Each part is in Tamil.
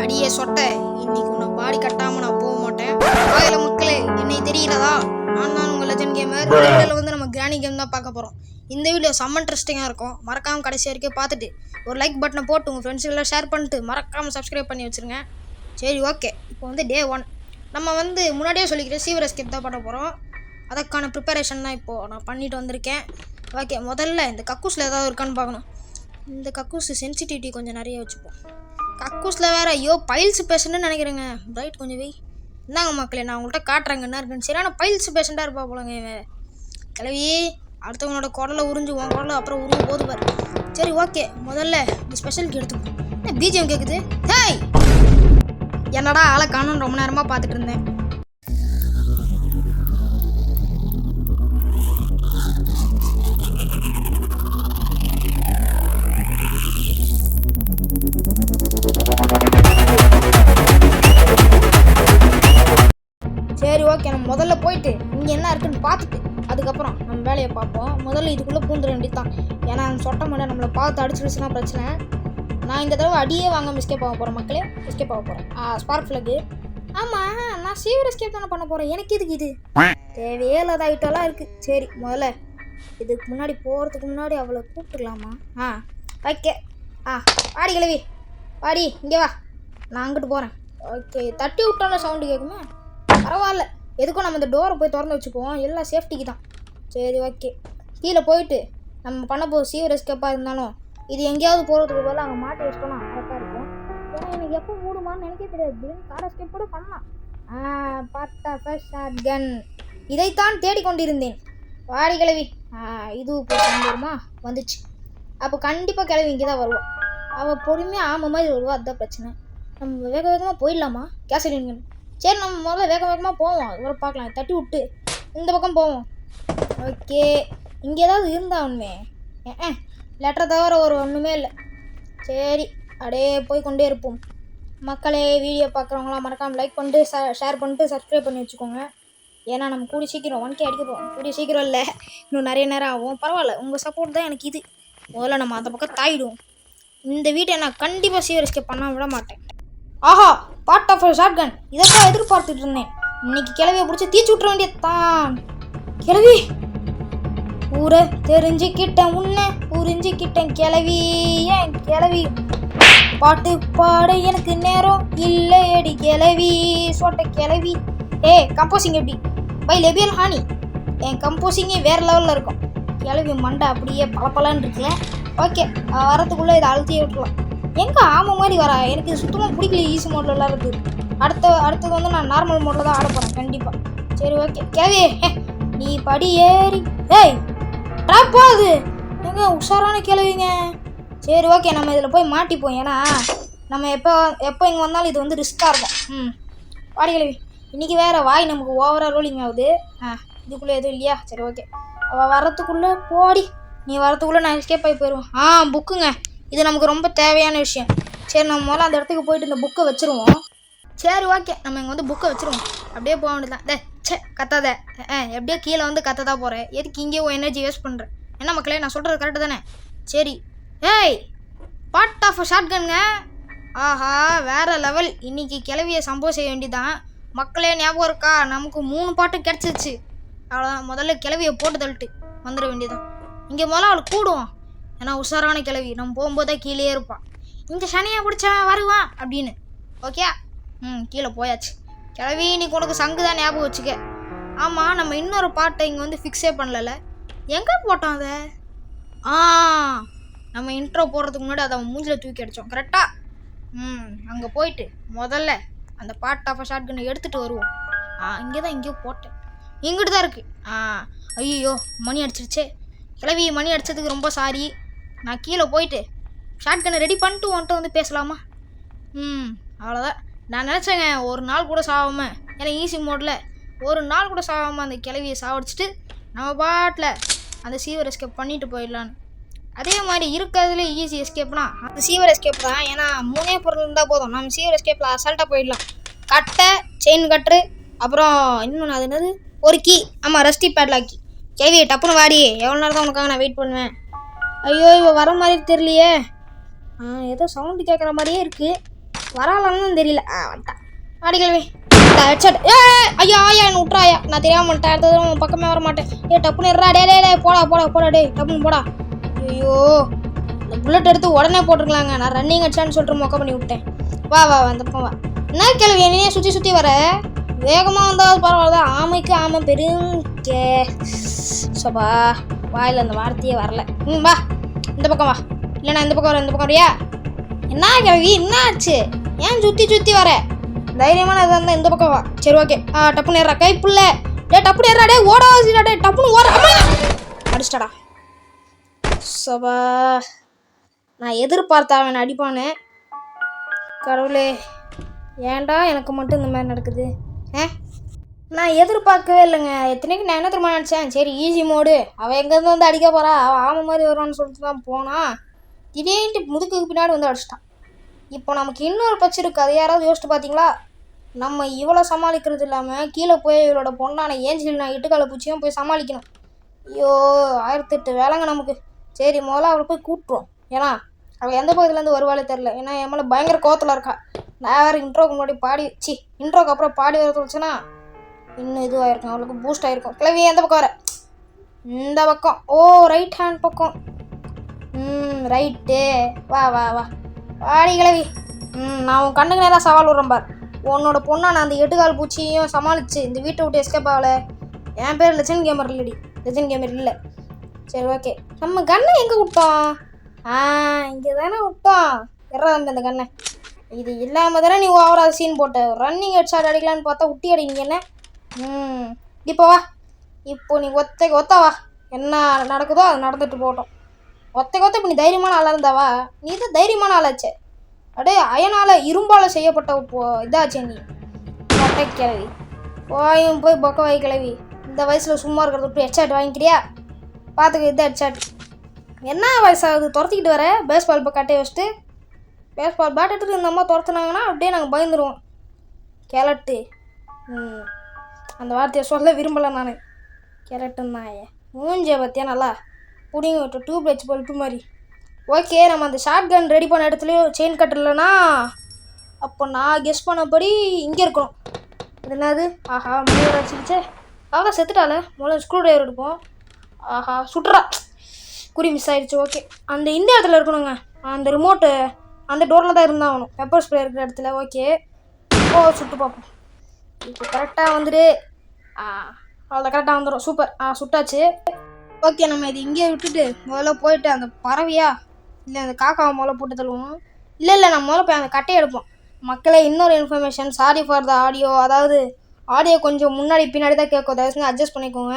அடியே சொட்ட, இன்னைக்கு உன்னை பாடி கட்டாம நான் போக மாட்டேன். வாயில மக்களே, என்னை தெரிகிறதா? நான் தான் உங்கள் லெஜண்ட் கேமர். இந்த வீடியோவில் வந்து நம்ம கிராணி கேம் தான் பார்க்க போகிறோம். இந்த வீடியோ செம்ம இன்ட்ரெஸ்டிங்காக இருக்கும். மறக்காமல் கடைசி வரைக்கும் பார்த்துட்டு ஒரு லைக் பட்டனை போட்டு உங்கள் ஃப்ரெண்ட்ஸுக்கெல்லாம் ஷேர் பண்ணிட்டு மறக்காமல் சப்ஸ்கிரைப் பண்ணி வச்சுருங்க. சரி, ஓகே. இப்போ வந்து டே 1 நம்ம வந்து முன்னாடியே சொல்லிக்கிறேன், சீவர் எஸ்கேப் தான் பண்ண போகிறோம். அதுக்கான ப்ரிப்பரேஷன் தான் இப்போது நான் பண்ணிட்டு வந்திருக்கேன். ஓகே, முதல்ல இந்த கக்கூஸில் ஏதாவது இருக்கான்னு பார்க்கணும். இந்த கக்கூஸ் சென்சிட்டிவிட்டி கொஞ்சம் நிறைய வச்சுப்போம். கக்கூஸில் வேறு ஐயோ பைல்ஸ் பேஷண்ட்டுன்னு நினைக்கிறேங்க. ரைட், கொஞ்சம் வெய். இந்தாங்க மக்களே, நான் உங்கள்கிட்ட காட்டுறேங்க என்ன இருக்குன்னு. சரியான பைல்ஸ் பேஷண்ட்டாக இருப்பா போலங்க இவன். கிளவி அடுத்தவங்களோட குடலை உறிஞ்சு உன் குடலை அப்புறம் உருவ போது பாரு. சரி, ஓகே. முதல்ல இந்த ஸ்பெஷலுக்கு எடுத்துப்போம். என்ன பிஜிஎம் கேட்குது? ஹேய், என்னடா ஆளை காணும்னு ரொம்ப நேரமாக பார்த்துட்டு இருந்தேன். சரி, ஓகே. நம்ம முதல்ல போயிட்டு இங்கே என்ன இருக்குன்னு பார்த்துட்டு அதுக்கப்புறம் நம்ம வேலையை பார்ப்போம். முதல்ல இதுக்குள்ளே பூந்துட வேண்டியதான். ஏன்னா சொட்ட மாட்டேன், நம்மளை பார்த்து அடிச்சிடுச்சுன்னா பிரச்சனை. நான் இந்த தடவை அடியே வாங்க எஸ்கேப் ஆக போகிறேன் மக்களே. எஸ்கேப் ஆக போகிறேன். Spark plug. ஆமாம், நான் சீவர் எஸ்கேப் தானே பண்ண போகிறேன். எனக்கு இதுக்கு இது தேவையே இல்லாத ஐட்டம்லாம் இருக்குது. சரி, முதல்ல இதுக்கு முன்னாடி போகிறதுக்கு முன்னாடி அவளை கூப்பிட்டுக்கலாமா? ஓகே. வாடி கிளவி, வாடி இங்கே வா, நான் அங்கிட்டு போகிறேன். ஓகே, தட்டி விட்டாலும் சவுண்டு கேட்குமே. பரவாயில்ல, எதுக்கும் நம்ம இந்த டோரை போய் திறந்து வச்சுக்குவோம், எல்லாம் சேஃப்டிக்கு தான். சரி, ஓகே. கீழே போயிட்டு நம்ம பண்ண போகிற சீவர் எஸ்கேப்பாக இருந்தாலும் இது எங்கேயாவது போகிறதுக்கு பதிலாக அங்கே மாட்டி வச்சிட்டோம்னா கரெக்டாக இருக்கும். ஏன்னா எனக்கு எப்போ மூடுமான்னு எனக்கே தெரியாது. கார் எஸ்கேப் கூட பண்ணலாம். பார்த்தா ஃபர்ஸ்ட் ஷாட் கன், இதைத்தான் தேடிக்கொண்டிருந்தேன். வாடி கிளவி. இது வருமா? வந்துச்சு. அப்போ கண்டிப்பாக கிளவி இங்கே தான் வருவான். அவள் பொறுமையாக ஆமாம் மாதிரி வருவா. அதுதான் பிரச்சனை. நம்ம வேக வேகமாக போயிடலாமா கேசலின்? சரி, நம்ம முதல்ல வேக வேகமாக போவோம். அதுக்கப்புறம் பார்க்கலாம். தட்டி விட்டு இந்த பக்கம் போவோம். ஓகே, இங்கே ஏதாவது இருந்தா ஒன்றுமே லெட்டரை தவிர ஒரு ஒன்றுமே இல்லை. சரி, அப்படியே போய் கொண்டே இருப்போம். மக்களே, வீடியோ பார்க்குறவங்களாம் மறக்காமல் லைக் பண்ணிட்டு ஷேர் பண்ணிட்டு சப்ஸ்கிரைப் பண்ணி வச்சுக்கோங்க. ஏன்னா நம்ம கூடி சீக்கிரம் 1K அடிக்க போகிறோம். கூடிய சீக்கிரம் இல்லை, இன்னும் நிறைய நேரம் ஆகும். பரவாயில்ல, உங்கள் சப்போர்ட் தான் எனக்கு இது. முதல்ல நம்ம அந்த பக்கம் தாயிடுவோம். இந்த வீட்டை நான் கண்டிப்பாக சீவர் எஸ்கேப் பண்ண விட மாட்டேன். ஆஹா, பார்ட் ஆஃப் ஷாட் கன், இதைத்தான் எதிர்பார்த்துட்டு இருந்தேன். இன்னைக்கு கிளவியை பிடிச்சி தீச்சு விட்டுற வேண்டியதான். கிளவி ஊரை தெரிஞ்சுக்கிட்டேன், உன்னை புரிஞ்சுக்கிட்டேன். கிளவி ஏன் கிளவி பாட்டு பாட எனக்கு நேரம் இல்லை அடி கிளவி சொட்ட கிளவி. கம்போசிங் எப்படி பை லெபியல் ஹானி? என் கம்போசிங்கே வேறு லெவலில் இருக்கும். கிளவி மண்டை அப்படியே பளபளன்னு இருக்குல்ல. ஓகே, வரத்துக்குள்ளே இதை அழுத்தியே விட்டுலாம். எங்கே ஆமாம் மாதிரி வரா? எனக்கு இது சுத்தமாக பிடிக்கல. ஈஸி மோடில் விளாட்றது. அடுத்தது வந்து நான் நார்மல் மோடில் தான் ஆட போகிறேன் கண்டிப்பாக. சரி, ஓகே. கிளவி நீ படி ஏறி ட்ராப் போகுது. எங்க உஷாரான கிளவிங்க. சரி, ஓகே. நம்ம இதில் போய் மாட்டிப்போம். ஏன்னா நம்ம எப்போ இங்கே வந்தாலும் இது வந்து ரிஸ்க்காக இருக்கும். பாடி கிளவி. இன்றைக்கி வேறு வாய் நமக்கு ஓவராக ரோலிங் ஆகுது. இதுக்குள்ளே எதுவும் இல்லையா? சரி, ஓகே. அவள் வரத்துக்குள்ளே போடி. நீ வரத்துக்குள்ளே நான் எஸ்கேப் ஆகி போயிடுவோம். புக்குங்க, இது நமக்கு ரொம்ப தேவையான விஷயம். சரி, நம்ம முதல்ல அந்த இடத்துக்கு போயிட்டு இந்த புக்கை வச்சுருவோம். சரி, ஓகே. நம்ம இங்கே வந்து புக்கை வச்சுருவோம். அப்படியே போக வேண்டியதான். கத்தாத. எப்படியோ கீழே வந்து கத்ததா போகிறேன். எதுக்கு இங்கேயே எனர்ஜி வேஸ்ட் பண்ணுறேன்? என்ன மக்களே, நான் சொல்கிறது கரெக்டு தானே? சரி. பார்ட் ஆஃப் ஷாட் கன்ங்க. ஆஹா, வேறு லெவல். இன்றைக்கி கிளவியை சம்பவம் செய்ய வேண்டியதான். மக்களே, ஞாபகம் இருக்கா? நமக்கு 3 பாட்டு கிடச்சிருச்சு. அவ்வளோதான். முதல்ல கிளவியை போட்டு தள்ளிட்டு வந்துட வேண்டியதான். இங்கே முதல்ல அவள் கூடுவோம். ஏன்னா உஷாரான கிளவி. நம்ம போகும்போதே கீழே இருப்பான். இங்கே சனியாக பிடிச்சா வருவான் அப்படின்னு. ஓகே. கீழே போயாச்சு. கிளவி, இன்னைக்கு உனக்கு சங்கு தான், ஞாபகம் வச்சுக்க. ஆமாம், நம்ம இன்னொரு பாட்டை இங்கே வந்து ஃபிக்ஸே பண்ணல. எங்கே போட்டோம் அதை? நம்ம இன்ட்ரோ போடுறதுக்கு முன்னாடி அதை மூஞ்சில் தூக்கி அடித்தோம் கரெக்டாக. அங்கே போயிட்டு முதல்ல அந்த பார்ட் ஆஃப் ஷாட் கன்னை எடுத்துகிட்டு வருவோம். இங்கே தான் எங்கேயோ போட்டேன். இங்கிட்டு தான் இருக்குது. ஐயோ, மணி அடிச்சிருச்சே. கிளவி, மணி அடித்ததுக்கு ரொம்ப சாரி. நான் கீழே போயிட்டு ஷாட் கன்னை ரெடி பண்ணிட்டு வந்துட்டு வந்து பேசலாமா? அவ்வளோதான். நான் நினச்சேங்க ஒரு நாள் கூட சாகாமல், ஏன்னா ஈஸி மோடில் ஒரு நாள் கூட சாகாமல் அந்த கிளவியை சாவடிச்சிட்டு நம்ம பாட்டில் அந்த சீவர் எஸ்கேப் பண்ணிட்டு போயிடலான்னு. அதே மாதிரி இருக்கிறதுல ஈஸி எஸ்கேப்னா அந்த சீவர் எஸ்கேப் தான். ஏன்னா 3 பொருள் இருந்தால் போதும், நம்ம சீவர் எஸ்கேப்பில் அசால்ட்டாக போயிடலாம். கட்டை, செயின் கட்ரு, அப்புறம் இன்னொன்று அது என்னது, ஒரு கீ. ஆமாம், ரஸ்டி பேட்லாக் கீ. கிளவி டப்புன்னு வாடி, எவ்வளோ நேரம் தான் உனக்காக நான் வெயிட் பண்ணுவேன். ஐயோ, இவ வர மாதிரி தெரியலையே. ஏதோ சவுண்டு கேட்குற மாதிரியே இருக்குது. வராளான்னு தெரியல. வந்துட்டான். அடிக்கலவே ஹெட்செட். ஐயா ஐயா என்ன விட்றாயா, நான் தெரியாமல் வந்துட்டேன். அடுத்தது பக்கமே வர மாட்டேன். டப்புன்னு இருறா. டே போடா போடா போடா டே டப்புன்னு போடா. ஐயோ இந்த புல்லட் எடுத்து உடனே போட்டுருக்கலாங்க. நான் ரன்னிங் அடிச்சான்னு சொல்லிட்டு மொக்க பண்ணி விட்டேன். வா வா அந்த பக்கம் வா. என்ன கேள்வி என்னையே சுற்றி வர, வேகமாக வந்தால் பரவாயில்ல. ஆமைக்கு ஆமை பெருங்கே சோபா வாயில் அந்த வார்த்தையே வரல. வா இந்த பக்கம் வா. இல்லைண்ணா இந்த பக்கம் வர, இந்த பக்கம் வரையா. என்ன கேள்வி என்ன ஆச்சு, ஏன் சுற்றி வர? தைரியமான இதாக இருந்தால் இந்த பக்கம் வா. சரி ஓகே. டப்புன்னு ஏறா கைப்புள்ள. டப்புன்னு ஏறா. ஓடாதா டப்புன்னு ஓட. அடிச்சிட்டடா. சோபா நான் எதிர்பார்த்தா அவன் அடிப்பானு. கடவுளே ஏன்டா எனக்கு மட்டும் இந்த மாதிரி நடக்குது? நான் எதிர்பார்க்கவே இல்லைங்க. எத்தனைக்கு நான் என்ன தெரியுமா நினச்சேன், சரி ஈஸி மோடு, அவள் எங்கேருந்து வந்து அடிக்க போகிறா, அவள் ஆமை மாதிரி வருவான்னு சொல்லிட்டு தான் போனான். திடீர்னு முதுகுக்கு பின்னாடி வந்து அடிச்சிட்டான். இப்போ நமக்கு இன்னொரு பிரச்சனை இருக்குது. அது யாராவது யோசிச்சு பார்த்தீங்களா? நம்ம இவ்வளோ சமாளிக்கிறது இல்லாமல் கீழே போய் இவளோட பொண்ணான ஏஞ்சல் நான் இட்டுக்கால பூச்சியும் போய் சமாளிக்கணும். ஐயோ 1008 வேலைங்க நமக்கு. சரி முதல்ல அவளை போய் கூப்பிட்ருவோம். ஏன்னா அவள் எந்த பகுதியிலேருந்து வருவாளே தெரில. ஏன்னா என் மேலே பயங்கர கோவத்தில் இருக்கா. நான் வேறு இன்ட்ரோக்கு முன்னாடி இன்ட்ரோக்கு அப்புறம் பாடி வர வச்சுன்னா இன்னும் இதுவாக இருக்கும், அவளுக்கு பூஸ்ட் ஆகிருக்கும். கிளவி எந்த பக்கம் வர? இந்த பக்கம். ஓ ரைட் ஹேண்ட் பக்கம். ரைட்டு. வா வா வா வாடி கிளவி. நான் உன் கண்ணுக்கு நேராக சவால் விட்றேன் பார். உன்னோட பொண்ணா நான் அந்த 8 கால் பூச்சியும் சமாளிச்சு இந்த வீட்டை விட்டு எஸ்கேப் ஆகலை. என் பேர் லெஜண்ட் கேமர் இல்லடி, லெஜண்ட் கேமர் இல்லை. சரி ஓகே. நம்ம கண்ணை எங்கே விட்டோம்? இங்கே தானே விட்டோம். எறாந்த அந்த கண்ணை இது இல்லாமல் தானே நீ ஓவராக சீன் போட்ட. ரன்னிங் ஹெட்ஷாட் அடிக்கலான்னு பார்த்தா விட்டி அடிங்க என்ன. இப்போ வா. இப்போ நீ ஒத்த வா. என்ன நடக்குதோ அது நடந்துட்டு போட்டோம். ஒத்த இப்போ நீ தைரியமான ஆளாக இருந்தாவா? நீ தான் தைரியமான ஆளாச்சே. அப்படியே அயனால் இரும்பால் செய்யப்பட்ட இதாச்சே நீ. மொட்டை கிளவி போயும் போய் பொக்க வை கிளவி. இந்த வயசில் சும்மா இருக்கிறத விட்டு ஹெட்ஷாட் வாங்கிக்கிறியா? பார்த்துக்க இது ஹெட்ஷாட். என்ன வயசாகுது துரத்திக்கிட்டு வர? பேஸ்பால் இப்போ கட்டையை வச்சுட்டு பேஸ்பால் பேட் எடுத்துகிட்டு இந்த அம்மா துரத்துனாங்கன்னா அப்படியே நாங்கள் பயந்துருவோம். கிழட்டு. அந்த வார்த்தையை சொல்ல விரும்பலை நான். கிழட்டுன்னா மூஞ்சியை பற்றியா நல்லா பிடிங்க விட்டு டியூப் வச்சு போல்ட்டு மாதிரி. ஓகே நம்ம அந்த ஷார்ட் கன் ரெடி பண்ண இடத்துலையும் செயின் கட்டலைன்னா அப்போ நான் கெஸ் பண்ணபடி இங்கே இருக்கணும். இது என்னது? ஆஹா மூணு அடிச்சிருச்சே. அவ்வளோ செத்துட்டால. முதல்ல ஸ்க்ரூ ட்ரைவர் எடுப்போம். ஆஹா சுட்டுறா. குறி மிஸ் ஆயிடுச்சு. ஓகே அந்த இந்த இடத்துல இருக்கணுங்க. அந்த ரிமோட்டு அந்த டோரில் தான் இருந்தாகணும். பெப்பர் ஸ்ப்ரே இருக்கிற இடத்துல. ஓகே சுட்டு பார்ப்போம். இப்போ கரெக்டாக வந்துடு. அவ்வளோ கரெக்டாக வந்துடும். சூப்பர். சுட்டாச்சு. ஓகே நம்ம இது இங்கேயே விட்டுட்டு முதல்ல போயிட்டு அந்த பறவையா இல்லை அந்த காக்காவை முதல்ல போட்டு தள்ளுவோம். இல்லை நம்ம முதல்ல போய் அந்த கட்டையை எடுப்போம். மக்களே இன்னொரு information, sorry for the audio. அதாவது ஆடியோ கொஞ்சம் முன்னாடி பின்னாடி தான் கேட்கும். தயவுசெய்து அட்ஜஸ்ட் பண்ணிக்கோங்க.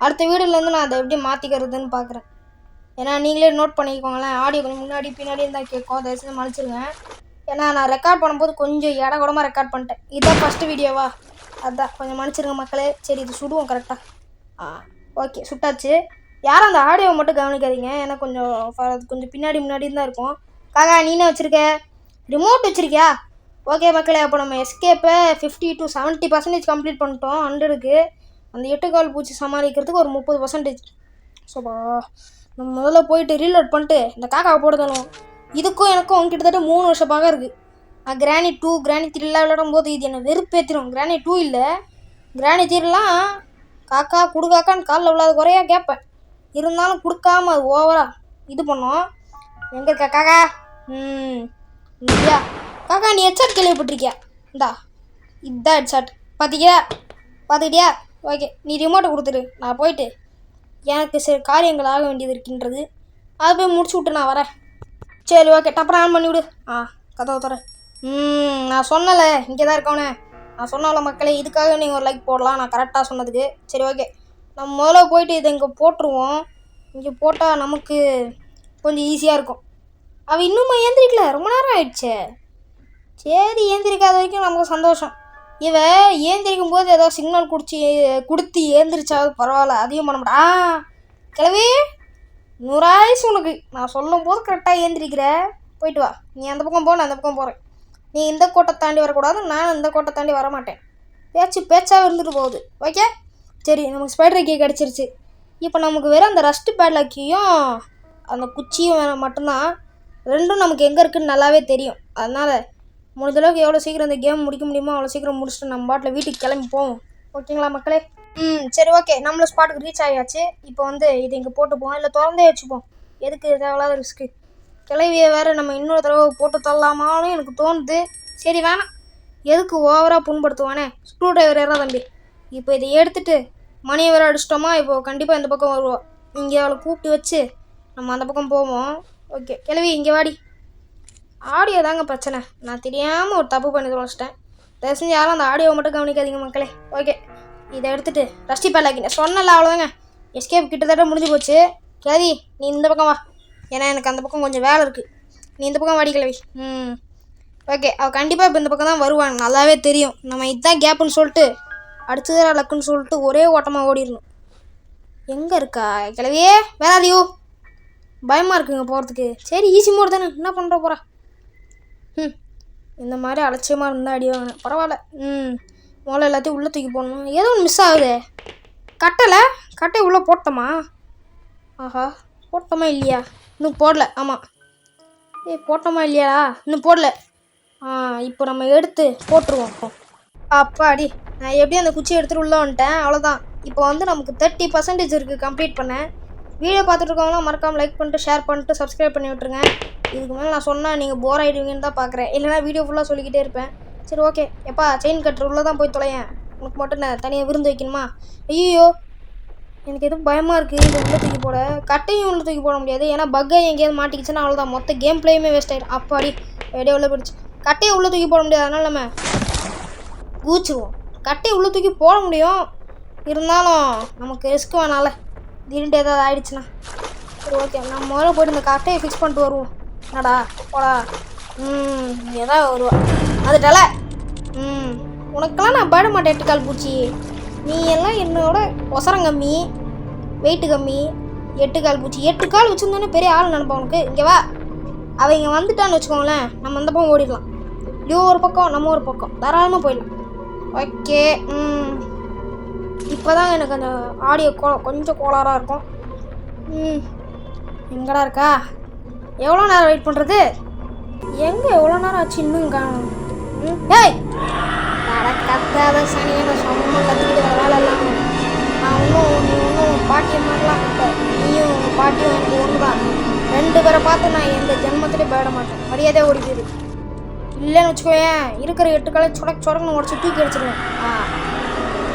அடுத்த வீடியோலேருந்து நான் அதை எப்படி மாற்றிக்கிறதுன்னு பார்க்குறேன். ஏன்னா நீங்களே நோட் பண்ணிக்கோங்களேன், ஆடியோ கொஞ்சம் முன்னாடி பின்னாடி தான் கேட்கும். தயவுசெய்து மன்னிச்சிருங்க. ஏன்னா நான் ரெக்கார்ட் பண்ணும்போது கொஞ்சம் இடக்கூடமாக ரெக்கார்ட் பண்ணிட்டேன். இதுதான் ஃபஸ்ட்டு வீடியோவா, அதுதான் கொஞ்சம் மன்னிச்சிருங்க மக்களே. சரி இது சுடுவோம் கரெக்டாக. ஓகே சுட்டாச்சு. யாரும் அந்த ஆடியோவை மட்டும் கவனிக்காதீங்க. ஏன்னா கொஞ்சம் முன்னாடி தான் இருக்கும். காக்கா நீனே வச்சுருக்க ரிமோட் வச்சுருக்கியா? ஓகே மக்களே அப்போ நம்ம எஸ்கேப்பை 50 to 70% கம்ப்ளீட் பண்ணிட்டோம். 100க்கு அந்த 8 கால் பூச்சி சமாளிக்கிறதுக்கு ஒரு 30%. சோபா நம்ம முதல்ல போயிட்டு ரீலோட் பண்ணிட்டு இந்த காக்காவை போட்டு தள்ளுவோம். இதுக்கும் எனக்கும் கிட்டத்தட்ட 3 வருஷம் பாகம் இருக்குது. நான் கிராணி 2 கிராணி 3 விளையாடும் போது இது என்னை வெறுப்பேற்றிடும். கிராணி 2 இல்லை, கிராணி 3லாம் காக்கா கொடுக்காக்கான்னு காலில் விழாத குறையா கேட்பேன். இருந்தாலும் கொடுக்காம அது ஓவரா இது பண்ணோம். எங்கே இருக்கா காக்கா? இல்லையா காக்கா? நீ ஹெட்ஷாட் கேள்விப்பட்டிருக்கியா? இந்தா இதுதான் ஹெட்ஷாட். பார்த்துக்கிட்டியா? ஓகே நீ ரிமோட்டை கொடுத்துரு. நான் போயிட்டு எனக்கு சில காரியங்கள் ஆக வேண்டியது இருக்கின்றது. அதை போய் முடிச்சு விட்டு நான் வரேன். சரி ஓகே டப்பரை ஆன் பண்ணி விடு. கதவை தர. நான் சொன்னலை இங்கே தான் இருக்கவனே. நான் சொன்னால மக்களே, இதுக்காக நீங்கள் ஒரு லைக் போடலாம் நான் கரெக்டாக சொன்னதுக்கு. சரி ஓகே நம்ம முதல்ல போயிட்டு இதை இங்கே போட்டுருவோம். இங்கே போட்டால் நமக்கு கொஞ்சம் ஈஸியாக இருக்கும். அவள் இன்னும் ஏந்திரிக்கல, ரொம்ப நேரம் ஆயிடுச்சு. சரி ஏந்திரிக்காத வரைக்கும் நமக்கு சந்தோஷம். இவன் ஏந்திரிக்கும் போது ஏதோ சிக்னல் கொடுத்து ஏந்திரிச்சாவது பரவாயில்ல. அதையும் பண்ண மாட்டா. கிளவி 100 ஆயிடுச்சு உனக்கு. நான் சொல்லும் போது கரெக்டாக ஏந்திரிக்கிற. போயிட்டு வா. நீ அந்த பக்கம் போ, நான் அந்த பக்கம் போகிறேன். நீ இந்த கோட்டை தாண்டி வரக்கூடாது, நான் இந்த கோட்டை தாண்டி வரமாட்டேன். பேச்சாக இருந்துட்டு போகுது. ஓகே சரி நமக்கு ஸ்பைடர் கீ கிடச்சிருச்சு. இப்போ நமக்கு வெறும் அந்த ரஸ்ட் பேட்லாக்கியும் அந்த குச்சியும் மட்டும்தான். ரெண்டும் நமக்கு எங்கே இருக்குதுன்னு நல்லாவே தெரியும். அதனால் முடிஞ்சளவுக்கு எவ்வளோ சீக்கிரம் இந்த கேம் முடிக்க முடியுமோ அவ்வளோ சீக்கிரம் முடிச்சுட்டு நம்ம பாட்டில் வீட்டுக்கு கிளம்பி போவோம். ஓகேங்களா மக்களே? சரி ஓகே. நம்மளும் ஸ்பாட்டுக்கு ரீச் ஆகியாச்சு. இப்போ வந்து இது இங்கே போட்டுப்போம், இல்லை திறந்தே வச்சுப்போம். எதுக்கு தேவையில்லாத ரிஸ்க்கு? கிளவியை வேறு நம்ம இன்னொரு தடவை போட்டு தரலாமான்னு எனக்கு தோணுது. சரி வேணாம், எதுக்கு ஓவராக புண்படுத்துவானே. ஸ்க்ரூ டிரைவர் ஏறா தம்பி. இப்போ இதை எடுத்துகிட்டு மணியை வேறு அடிச்சிட்டோமா, இப்போ கண்டிப்பாக இந்த பக்கம் வருவோம். இங்கே அவளை கூப்பிட்டு வச்சு நம்ம அந்த பக்கம் போவோம். ஓகே கிளவி இங்கே வாடி. ஆடியோ தாங்க பிரச்சனை. நான் தெரியாமல் ஒரு தப்பு பண்ணி தொலைச்சிட்டேன். தயவு செஞ்சு யாரும் அந்த ஆடியோவை மட்டும் கவனிக்காதீங்க மக்களே. ஓகே இதை எடுத்துகிட்டு ரஷ்டி பேலாக்கிட்டேன் சொன்னல அவ்வளோதாங்க. எஸ்கேப் கிட்டத்தட்ட முடிஞ்சு போச்சு. கிளவி நீ இந்த பக்கம் வா, ஏன்னா எனக்கு அந்த பக்கம் கொஞ்சம் வேலை இருக்குது. நீ இந்த பக்கம் வாடி கிளவி. ஓகே அவள் கண்டிப்பாக இப்போ இந்த பக்கம் தான் வருவாங்க, நல்லாவே தெரியும். நம்ம இதுதான் கேப்புன்னு சொல்லிட்டு அடுத்ததாக லக்குன்னு சொல்லிட்டு ஒரே ஓட்டமாக ஓடிடணும். எங்கே இருக்கா கிளவியே? வேறாதியோ பயமாக இருக்குங்க போகிறதுக்கு. சரி ஈஸி மோடு தானே, என்ன பண்ணுற போகிறா. இந்த மாதிரி அலட்சியமாக இருந்தால் அடி வாங்கினேன், பரவாயில்ல. முதல்ல எல்லாத்தையும் உள்ளே தூக்கி போடணும். ஏதோ ஒன்று மிஸ் ஆகுது. கட்டையை உள்ளே போட்டோமா? ஆஹா போட்டோமா இல்லையா? இன்னும் போடல. ஆமாம் போட்டோமா இல்லையா? இன்னும் போடல. இப்போ நம்ம எடுத்து போட்டுருவோம். அப்பாடி நான் எப்படியும் அந்த குச்சியை எடுத்துகிட்டு உள்ளே வந்துட்டேன், அவ்வளோதான். இப்போ வந்து நமக்கு 30% இருக்குது கம்ப்ளீட் பண்ணேன். வீடியோ பார்த்துட்டு இருக்கவங்களாம் மறக்காமல் லைக் பண்ணிட்டு ஷேர் பண்ணிட்டு சப்ஸ்கிரைப் பண்ணி விட்ருங்க. இதுக்கு மேலே நான் சொன்னால் நீங்கள் போர் ஆகிடுவீங்கன்னு தான் பார்க்குறேன், இல்லைனா வீடியோ ஃபுல்லாக சொல்லிக்கிட்டே இருப்பேன். சரி ஓகே. எப்பா செயின் கட்டுற உள்ளே தான் போய் தொலையேன். உனக்கு மட்டும் நான் தனியாக விருந்து வைக்கணுமா? ஐயோ எனக்கு எதுவும் பயமாக இருக்குது இதை உள்ளே தூக்கி போட. கட்டையும் உள்ளே தூக்கி போட முடியாது, ஏன்னா பக்கை எங்கேயாவது மாட்டிக்கிச்சுன்னா அவ்வளோதான், மொத்த கேம் பிளேயுமே வேஸ்ட் ஆகிடும். அப்பாடி எப்படியே உள்ளே போயிடுச்சு. கட்டையை உள்ளே தூக்கி போட முடியாது, அதனால நம்ம ஊச்சுவோம். கட்டையை உள்ளே தூக்கி போட முடியும், இருந்தாலும் நமக்கு ரிஸ்க் வேணால, திடீர்னு ஏதாவது ஆயிடுச்சுன்னா. சரி ஓகே நம்ம முதல்ல போய்ட்டு இந்த கட்டையை ஃபிக்ஸ் பண்ணிட்டு வருவோம். என்னடா போடா. ஏதாவது வருவா அதுட்டால. உனக்கெல்லாம் நான் பட மாட்டேன் 8 கால் பூச்சி. நீ எல்லாம் என்னோட ஒசரம் கம்மி, வெயிட்டு கம்மி. 8 கால் பூச்சி 8 கால் வச்சுருந்தோன்னே பெரிய ஆள் நினைப்பா உனக்கு. இங்கே வா. அவள் இங்கே வந்துட்டான்னு வச்சுக்கோங்களேன், நம்ம அந்த பக்கம் ஓடிடலாம். இவ ஒரு பக்கம் நம்ம ஒரு பக்கம் தாராளமாக போயிடலாம். ஓகே இப்போ தான் எனக்கு அந்த ஆடியோ கொஞ்சம் கோளாறாக இருக்கும். எங்கடா இருக்கா? எவ்வளோ நேரம் வெயிட் பண்ணுறது? எங்கே எவ்வளோ நேரம் ஆச்சு இன்னும் காணும்? ஏய் கத்தாத சனியை சும்மா கற்றுக்கிட்டு வர வேலை இல்லாமல் நான் நீ ஒன்றும் பாட்டியை மாதிரிலாம் இல்லை. நீயும் உங்கள் பாட்டியும் எனக்கு ஒன்று தான். 2 பேரை பார்த்து நான் எந்த ஜென்மத்திலே போயிட மாட்டேன், மரியாதையாக ஓடிக்குது. இல்லைன்னு வச்சுக்கோயேன், இருக்கிற 8 காலை சொடக்குன்னு உடச்சி தூக்கி அடிச்சிடுவேன்.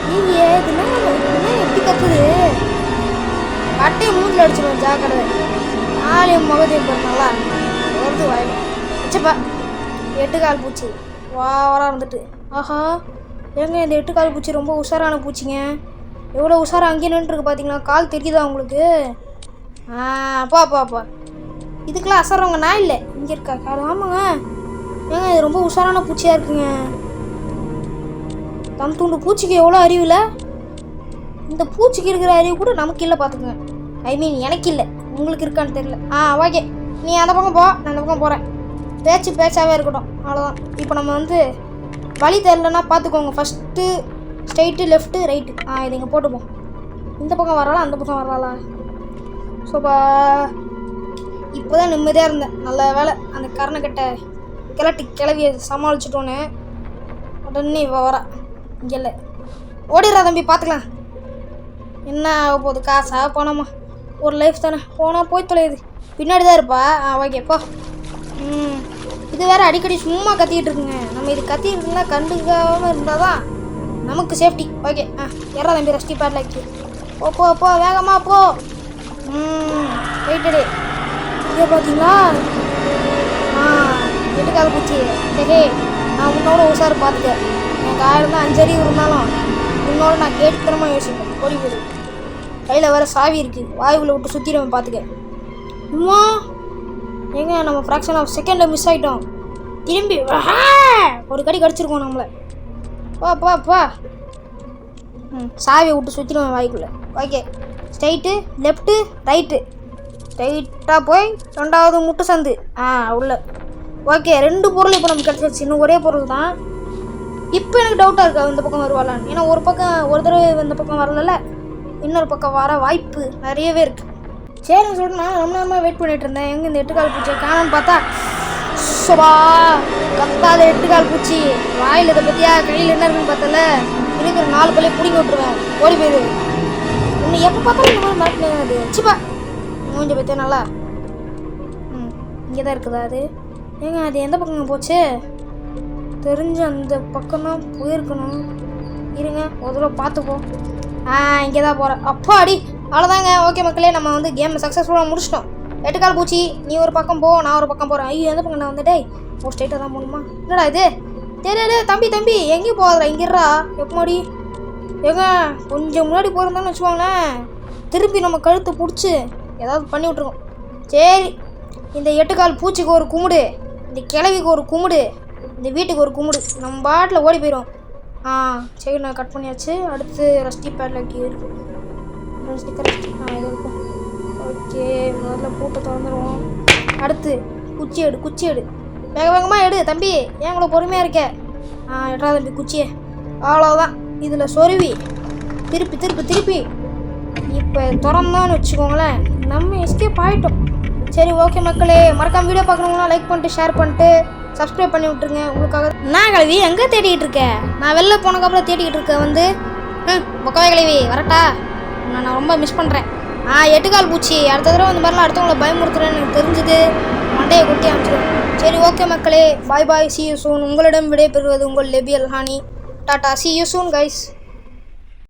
நீங்கள் இதுமாதிரி எப்படி கற்றுது? கட்டையை மூட்டில் அடிச்சிடுவேன், ஜாக்கிரதை. நாளையும் முகத்தையும் போயிருந்தாங்களா வருது வாயிடும் வச்சப்பா. 8 கால் பூச்சி வாரா இருந்துட்டு. ஆஹா ஏங்க இந்த 8 கால் பூச்சி ரொம்ப உஷாரான பூச்சிங்க. எவ்வளோ உஷாராக அங்கேயே நின்றுருக்கு பார்த்தீங்களா? கால் தெரியுதா உங்களுக்கு? அப்பா இதுக்கெல்லாம் அசறவங்க நான் இல்லை, இங்கே இருக்கா கால். ஆமாங்க ஏங்க இது ரொம்ப உஷாரான பூச்சியாக இருக்குங்க. தம் தூண்டு பூச்சிக்கு எவ்வளோ அறிவு இல்லை. இந்த பூச்சிக்கு இருக்கிற அறிவு கூட நமக்கு இல்லை பார்த்துக்குங்க. ஐ மீன் எனக்கு இல்லை, உங்களுக்கு இருக்கான்னு தெரியல. ஓகே நீ அந்த பக்கம் போ, நான் அந்த பக்கம் போகிறேன். பேச்சாகவே இருக்கட்டும், அவ்வளோதான். இப்போ நம்ம வந்து வழி தெரியலன்னா பார்த்துக்கோங்க. First straight left right. இது இங்கே போட்டுப்போம். இந்த பக்கம் வரலாம் அந்த பக்கம் வரலாம்ல. சோப்பா இப்போ தான் நிம்மதியாக இருந்தேன். நல்ல வேலை அந்த கரணக்கட்டை கிளவியை சமாளிச்சிட்டோன்னு. உடனே வரா இங்கே இல்லை. ஓடிடுறா தம்பி, பார்த்துக்கலாம். என்ன ஆக போகுது? காசா பணமா? ஒரு லைஃப் தானே, போனால் போய் தொலையுது. பின்னாடி தான் இருப்பா. ஓகேப்பா. இது வேறு அடிக்கடி சும்மா கத்திக்கிட்டு இருக்குங்க. நம்ம இது கத்திக்கிட்டு இருந்தால் கண்டுக்காமல் இருந்தால் தான் நமக்கு சேஃப்டி. ஓகே எறா தம்பி ரஷ்டி பேட்லாக்கி. போ வேகமாக போ. வெயிட்டடே இங்கே பார்த்தீங்களா? 8 கால் பூச்சி. சரி நான் உன்னோட உஷாரு பார்த்துக்க. எனக்கு 1000 தான் 5 அறிவு இருந்தாலும் உன்னோட நான் கேட்டுத்தனமாக யோசிப்பேன். ஓடி போடு. கையில் வேறு சாவி இருக்குது, வாயுவில் விட்டு சுற்றிடுவேன் பார்த்துக்க. அம்மா ஏங்க நம்ம ஃப்ராக்ஷன் ஆஃப் செகண்டில் மிஸ் ஆகிட்டோம். திரும்பி ஒரு கடி கடிச்சிருக்கோம் நம்மளை. பா சாவியை விட்டு சுற்றிடுவேன் வாய்க்குள்ளே. Okay straight left right. ஸ்ட்ரைட்டாக போய் 2வது முட்டு சந்து உள்ள. ஓகே 2 பொருள் இப்போ நமக்கு கிடச்சிருச்சு. இன்னும் ஒரே பொருள் தான். இப்போ எனக்கு டவுட்டாக இருக்கா இந்த பக்கம் வருவாளான்னு. ஏன்னா ஒரு பக்கம் ஒரு தடவை இந்த பக்கம் வரல, இன்னொரு பக்கம் வர வாய்ப்பு நிறையவே இருக்குது. சரின்னு சொல்லிட்டு நான் ரொம்ப நேரமாக வெயிட் பண்ணிகிட்டு இருந்தேன். எங்கே இந்த 8 கால் பூச்சியை காணோன்னு பார்த்தா சோபா கத்தாத 8 கால் பூச்சி வாயில் இதை பற்றியா கையில் என்ன இருக்குன்னு பார்த்தல இருக்கிற 4 பள்ளியை பிடிங்கி விட்டுருவேன் ஓடி போயிடு இன்னும் எப்போ பார்த்தாலும் இந்த மாதிரி மாட்டினேன் அது சிப்பா மூஞ்ச பற்றியா நல்லா இங்கே தான் இருக்குதா அது ஏங்க அது எந்த பக்கங்க போச்சு தெரிஞ்சு அந்த பக்கம் தான் போயிருக்கணும் இருங்க ஒரு தடவை பார்த்துப்போம் இங்கே தான் போகிறேன் அப்பா அடி அவ்வளோதாங்க ஓகே மக்களே நம்ம வந்து கேம் சக்ஸஸ்ஃபுல்லாக முடிச்சிட்டோம் 8 கால் பூச்சி நீ ஒரு பக்கம் போ நான் ஒரு பக்கம் போகிறேன் ஐயோ எந்த பக்கம் நான் வந்துட்டே ஸ்ட்ரைட்டாக தான் போகணுமா என்னடா இது தெரியல தம்பி எங்கேயும் போகாதடா இங்கிடுறா எப்போடி ஏங்க கொஞ்சம் முன்னாடி போயிருந்தான்னு வச்சுக்கோங்களேன் திருப்பி நம்ம கழுத்தை பிடிச்சி ஏதாவது பண்ணி விட்ருக்கோம் சரி இந்த 8 கால் பூச்சிக்கு ஒரு கும்பிடு இந்த கிழவிக்கு ஒரு கும்பிடு இந்த வீட்டுக்கு ஒரு கும்பிடு நம்ம பாட்டில் ஓடி போயிடும் சரி நான் கட் பண்ணியாச்சு அடுத்து ரஸ்டி பேடில் கீ இருக்கும் இது இருக்கும் ஓகே முதல்ல பூட்டை திறந்துடுவோம் அடுத்து குச்சி எடு வேகமாக எடு தம்பி ஏன் கூட பொறுமையாக இருக்க எட்ரா தம்பி குச்சியை அவ்வளோதான் இதில் சொருவி திருப்பி இப்போ திறந்தோன்னு வச்சுக்கோங்களேன் நம்ம எஸ்கேப் ஆகிட்டோம் சரி ஓகே மக்களே மறக்காம வீடியோ பார்க்குறவங்களாம் லைக் பண்ணிட்டு ஷேர் பண்ணிட்டு சப்ஸ்கிரைப் பண்ணி விட்ருங்க உங்களுக்காக நான் கழுவி எங்கே தேடிக்கிட்டு இருக்கேன் நான் வெளில போனதுக்கப்புறம் தேடிக்கிட்டு இருக்கேன் வந்து பொக்கவே கழுவி வரட்டா நான் ரொம்ப மிஸ் பண்ணுறேன் 8 கால் பூச்சி அடுத்த தடவை இந்த மாதிரிலாம் அடுத்தவங்களை பயமுறுத்துறேன்னு எனக்கு தெரிஞ்சுது மண்டையை கொட்டி அமைச்சிடும் சரி ஓகே மக்களே பாய் சி யூ சூன் உங்களிடம் விடைபெறுவது உங்கள் லெபி அல்ஹானி tata see you soon guys